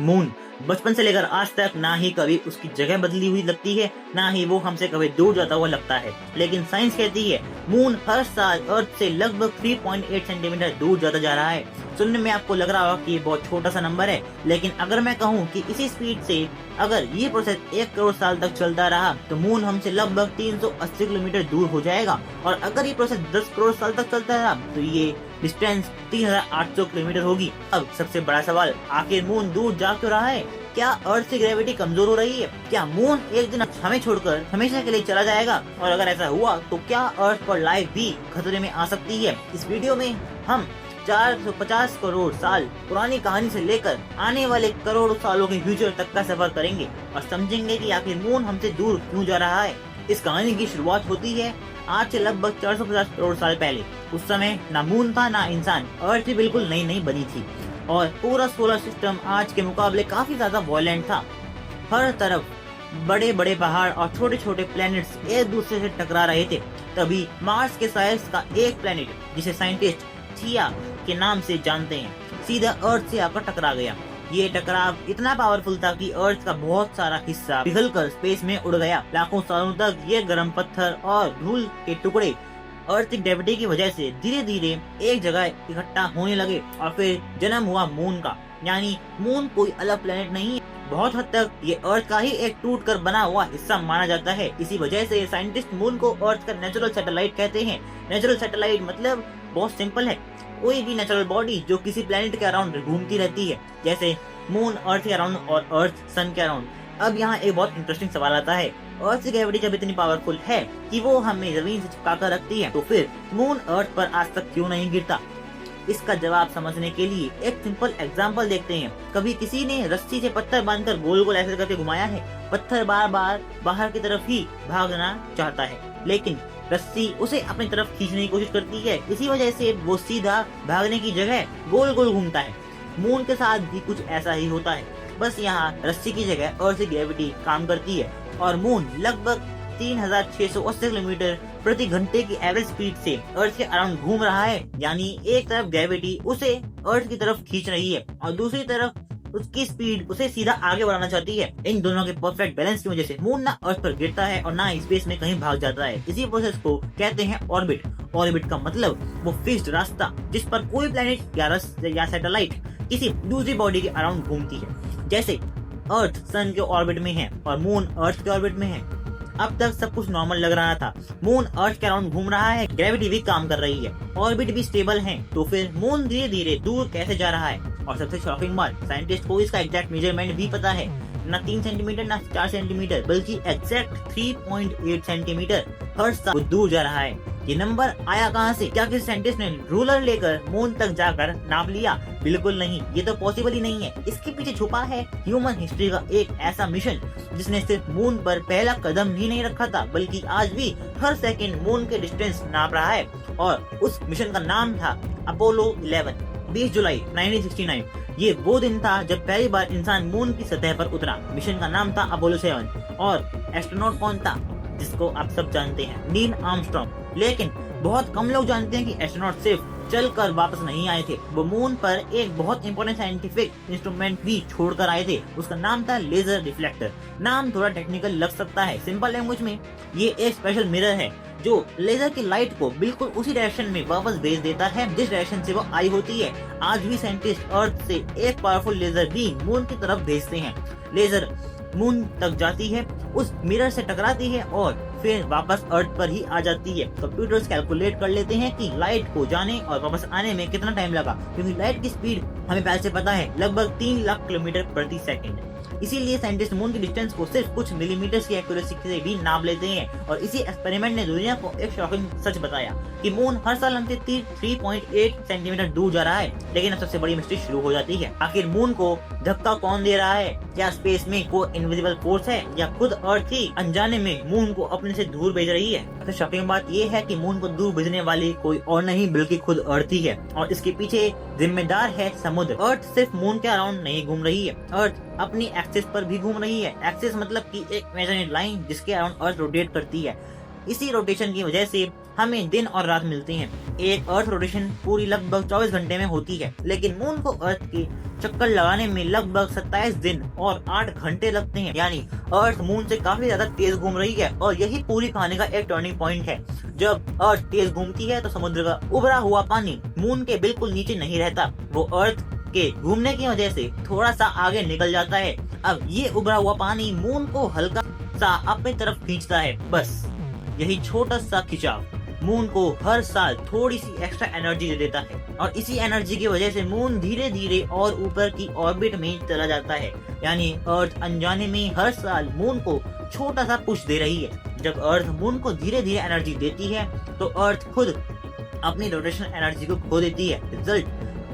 Moon बचपन से लेकर आज तक ना ही कभी उसकी जगह बदली हुई लगती है, ना ही वो हमसे कभी दूर जाता हुआ लगता है। लेकिन साइंस कहती है मून हर साल अर्थ से लगभग 3.8 सेंटीमीटर दूर जाता जा रहा है। सुनने में आपको लग रहा होगा कि ये बहुत छोटा सा नंबर है, लेकिन अगर मैं कहूँ कि इसी स्पीड से अगर ये प्रोसेस 1 करोड़ साल तक चलता रहा तो मून हमसे लगभग 380 किलोमीटर दूर हो जाएगा। और अगर ये प्रोसेस 10 करोड़ साल तक चलता रहा तो ये डिस्टेंस 3800 किलोमीटर होगी। अब सबसे बड़ा सवाल, आखिर मून दूर जा क्यों रहा है? क्या अर्थ की ग्रेविटी कमजोर हो रही है? क्या मून एक दिन हमें छोड़कर हमेशा के लिए चला जाएगा? और अगर ऐसा हुआ तो क्या अर्थ पर लाइफ भी खतरे में आ सकती है? इस वीडियो में हम 450 करोड़ साल पुरानी कहानी से लेकर आने वाले करोड़ों सालों के फ्यूचर तक का सफर करेंगे और समझेंगे कि आखिर मून हमसे दूर क्यों जा रहा है। इस कहानी की शुरुआत होती है आज से लगभग 450 करोड़ साल पहले। उस समय ना मून था ना इंसान, अर्थ भी बिल्कुल नई नई बनी थी और पूरा सोलर सिस्टम आज के मुकाबले काफी ज्यादा वायलेंट था। हर तरफ बड़े बड़े पहाड़ और छोटे छोटे प्लैनेट्स एक दूसरे से टकरा रहे थे। तभी मार्स के साइज का एक प्लैनेट, जिसे साइंटिस्ट थिया के नाम से जानते हैं, सीधा अर्थ से आकर टकरा गया। ये टकराव इतना पावरफुल था कि अर्थ का बहुत सारा हिस्सा पिघलकर स्पेस में उड़ गया। लाखों सालों तक ये गर्म पत्थर और धूल के टुकड़े अर्थ की ग्रेविटी की वजह से धीरे धीरे एक जगह इकट्ठा होने लगे और फिर जन्म हुआ मून का। यानी मून कोई अलग प्लेनेट नहीं है, बहुत हद तक ये अर्थ का ही एक टूट कर बना हुआ हिस्सा माना जाता है। इसी वजह से साइंटिस्ट मून को अर्थ का नेचुरल सैटेलाइट कहते हैं। नेचुरल सैटेलाइट मतलब बहुत सिंपल है, कोई भी नेचुरल बॉडी जो किसी प्लेनेट के अराउंड घूमती रहती है, जैसे मून अर्थ के अराउंड और अर्थ सन के अराउंड। अब यहाँ एक बहुत इंटरेस्टिंग सवाल आता है, अर्थ की ग्रेविटी जब इतनी पावरफुल है कि वो हमें जमीन से चिपका कर रखती है, तो फिर मून अर्थ पर आज तक क्यों नहीं गिरता? इसका जवाब समझने के लिए एक सिंपल एग्जांपल देखते हैं। कभी किसी ने रस्सी से पत्थर बांधकर गोल गोल ऐसे करके घुमाया है? पत्थर बार बार बाहर की तरफ ही भागना चाहता है, लेकिन रस्सी उसे अपनी तरफ खींचने की कोशिश करती है। इसी वजह से वो सीधा भागने की जगह गोल गोल घूमता है। मून के साथ भी कुछ ऐसा ही होता है, बस यहाँ रस्सी की जगह अर्थ की ग्रेविटी काम करती है और मून लगभग 3680 किलोमीटर प्रति घंटे की एवरेज स्पीड से अर्थ के अराउंड घूम रहा है। यानी एक तरफ ग्रेविटी उसे अर्थ की तरफ खींच रही है और दूसरी तरफ उसकी स्पीड उसे सीधा आगे बढ़ाना चाहती है। इन दोनों के परफेक्ट बैलेंस की वजह से मून ना अर्थ पर गिरता है और ना स्पेस में कहीं भाग जाता है। इसी प्रोसेस को कहते हैं ऑर्बिट। ऑर्बिट का मतलब वो फिक्स्ड रास्ता जिस पर कोई प्लेनेट या सैटेलाइट किसी दूसरी बॉडी के अराउंड घूमती है। जैसे अर्थ सन के ऑर्बिट में है और मून अर्थ के ऑर्बिट में है। अब तक सब कुछ नॉर्मल लग रहा था, मून अर्थ के अराउंड घूम रहा है, ग्रेविटी भी काम कर रही है, ऑर्बिट भी स्टेबल है, तो फिर मून धीरे धीरे दूर कैसे जा रहा है? और सबसे शॉकिंग बात, साइंटिस्ट को इसका एग्जैक्ट मेजरमेंट भी पता है। न 3 सेंटीमीटर न 4 सेंटीमीटर बल्कि एग्जैक्ट 3.8 सेंटीमीटर हर साल दूर जा रहा है। ये नंबर आया कहाँ से? क्या किसी साइंटिस्ट ने रूलर लेकर मून तक जाकर नाप लिया? बिल्कुल नहीं, ये तो पॉसिबल ही नहीं है। इसके पीछे छुपा है ह्यूमन हिस्ट्री का एक ऐसा मिशन जिसने सिर्फ मून पर पहला कदम ही नहीं रखा था, बल्कि आज भी हर सेकंड मून के डिस्टेंस नाप रहा है। और उस मिशन का नाम था अपोलो 11। 20 जुलाई 1969 ये वो दिन था जब पहली बार इंसान मून की सतह पर उतरा। मिशन का नाम था अपोलो 7 और एस्ट्रोनॉट कौन था? जिसको आप सब जानते हैं, नील आर्मस्ट्रॉन्ग। लेकिन बहुत कम लोग जानते हैं कि एस्ट्रोनॉट सिर्फ चलकर वापस नहीं आए थे, वो मून पर एक बहुत इंपॉर्टेंट साइंटिफिक इंस्ट्रूमेंट भी छोड़कर आए थे। उसका नाम था लेजर रिफ्लेक्टर। नाम थोड़ा टेक्निकल लग सकता है, सिंपल लैंग्वेज में ये एक स्पेशल मिरर है जो लेजर की लाइट को बिल्कुल उसी डायरेक्शन में वापस भेज देता है जिस डायरेक्शन से वो आई होती है। आज भी साइंटिस्ट अर्थ से एक पावरफुल लेजर भी मून की तरफ भेजते हैं। लेजर मून तक जाती है, उस मिरर से टकराती है और फिर वापस अर्थ पर ही आ जाती है। कंप्यूटर्स कैलकुलेट कर लेते हैं कि लाइट को जाने और वापस आने में कितना टाइम लगा, क्योंकि लाइट की स्पीड हमें पहले से पता है, लगभग 3 लाख किलोमीटर प्रति सेकंड। इसीलिए साइंटिस्ट मून की डिस्टेंस को सिर्फ कुछ मिलीमीटर की एक्यूरेसी से भी नाप लेते हैं। और इसी एक्सपेरिमेंट ने दुनिया को एक शॉकिंग सच बताया कि मून हर साल हमसे 3.8 सेंटीमीटर दूर जा रहा है। लेकिन अब सबसे बड़ी मिस्ट्री शुरू हो जाती है, आखिर मून को धक्का कौन दे रहा है? क्या स्पेस में कोई इनविजिबल फोर्स है या खुद अर्थ ही अनजाने में मून को अपने से दूर भेज रही है? सबसे शॉकिंग बात यह है कि मून को दूर भेजने वाली कोई और नहीं बल्कि खुद अर्थ ही है और इसके पीछे जिम्मेदार है समुद्र। अर्थ सिर्फ मून के अराउंड नहीं घूम रही है, अर्थ अपनी एक्सिस पर भी घूम रही है। एक्सिस मतलब कि एक इमेजिनरी लाइन जिसके अराउंड अर्थ रोटेट करती है। इसी रोटेशन की वजह से हमें दिन और रात मिलती हैं। एक अर्थ रोटेशन पूरी लगभग 24 घंटे में होती है, लेकिन मून को अर्थ के चक्कर लगाने में लगभग 27 दिन और 8 घंटे लगते हैं। यानी अर्थ मून से काफी ज्यादा तेज घूम रही है और यही पूरी कहानी का एक टर्निंग पॉइंट है। जब अर्थ तेज घूमती है तो समुद्र का उभरा हुआ पानी मून के बिल्कुल नीचे नहीं रहता, वो अर्थ के घूमने की वजह से थोड़ा सा आगे निकल जाता है। अब ये उभरा हुआ पानी मून को हल्का सा अपनी तरफ खींचता है। बस यही छोटा सा खिंचाव मून को हर साल थोड़ी सी एक्स्ट्रा एनर्जी दे देता है और इसी एनर्जी की वजह से मून धीरे धीरे और ऊपर की ऑर्बिट में चला जाता है। यानी अर्थ अनजाने में हर साल मून को छोटा सा पुश दे रही है। जब अर्थ मून को धीरे धीरे एनर्जी देती है तो अर्थ खुद अपनी रोटेशनल एनर्जी को खो देती है। रिजल्ट,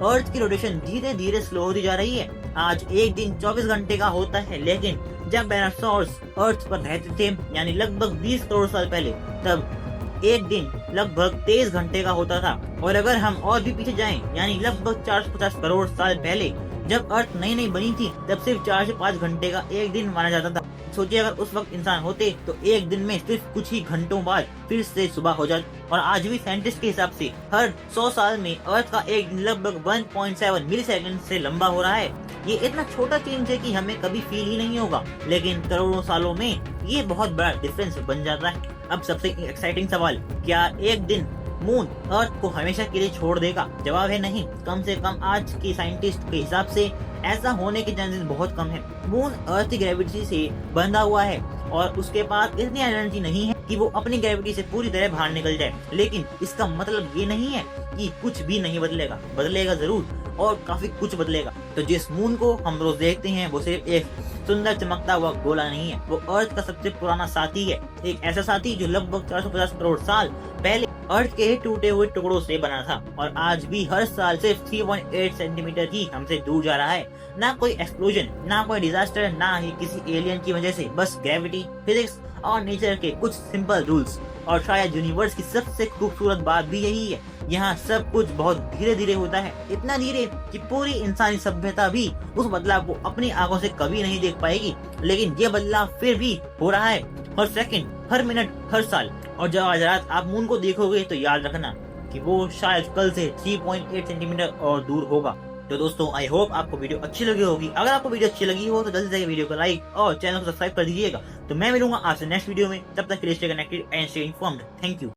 अर्थ की रोटेशन धीरे धीरे स्लो होती जा रही है। आज एक दिन 24 घंटे का होता है, लेकिन जब डायनासोर्स अर्थ पर रहते थे यानी लगभग 20 करोड़ साल पहले, तब एक दिन लगभग 23 घंटे का होता था। और अगर हम और भी पीछे जाएं यानी लगभग 450 करोड़ साल पहले जब अर्थ नई नई बनी थी, तब सिर्फ 4 से 5 घंटे का एक दिन माना जाता था। सोचिए अगर उस वक्त इंसान होते तो एक दिन में सिर्फ कुछ ही घंटों बाद फिर से सुबह हो जाती। और आज भी साइंटिस्ट के हिसाब से हर 100 साल में अर्थ का एक दिन लगभग 1.7 मिलीसेकंड से लंबा हो रहा है। ये इतना छोटा चेंज है कि हमें कभी फील ही नहीं होगा, लेकिन करोड़ों सालों में ये बहुत बड़ा डिफरेंस बन जाता है। अब सबसे एक्साइटिंग सवाल, क्या एक दिन मून अर्थ को हमेशा के लिए छोड़ देगा? जवाब है नहीं। कम से कम आज के साइंटिस्ट के हिसाब से ऐसा होने के चांसेस बहुत कम है। मून अर्थ की ग्रेविटी से बंधा हुआ है और उसके पास इतनी एनर्जी नहीं है कि वो अपनी ग्रेविटी से पूरी तरह बाहर निकल जाए। लेकिन इसका मतलब ये नहीं है कि कुछ भी नहीं बदलेगा। बदलेगा जरूर और काफी कुछ बदलेगा। तो जिस मून को हम रोज देखते हैं वो सिर्फ एक सुंदर चमकता हुआ गोला नहीं है, वो अर्थ का सबसे पुराना साथी है। एक ऐसा साथी जो लगभग 450 करोड़ साल पहले अर्थ के टूटे हुए टुकड़ों से बना था और आज भी हर साल सिर्फ 3.8 सेंटीमीटर ही हमसे दूर जा रहा है। ना कोई एक्सप्लोजन, ना कोई डिजास्टर, ना ही किसी एलियन की वजह से, बस ग्रेविटी, फिजिक्स और नेचर के कुछ सिंपल रूल्स। और शायद यूनिवर्स की सबसे खूबसूरत बात भी यही है, यहाँ सब कुछ बहुत धीरे धीरे होता है। इतना धीरे कि पूरी इंसानी सभ्यता भी उस बदलाव को अपनी आंखों से कभी नहीं देख पाएगी, लेकिन ये बदलाव फिर भी हो रहा है हर सेकंड, हर मिनट, हर साल। और जब आज रात आप मून को देखोगे तो याद रखना कि वो शायद कल से 3.8 सेंटीमीटर और दूर होगा। तो दोस्तों, आई होप आपको वीडियो अच्छी लगी होगी। अगर आपको वीडियो अच्छी लगी हो तो जल्दी से वीडियो को लाइक और चैनल को सब्सक्राइब कर दीजिएगा। तो मैं मिलूंगा आपसे नेक्स्ट वीडियो में। तब तक के लिए stay connected and stay informed. Thank you.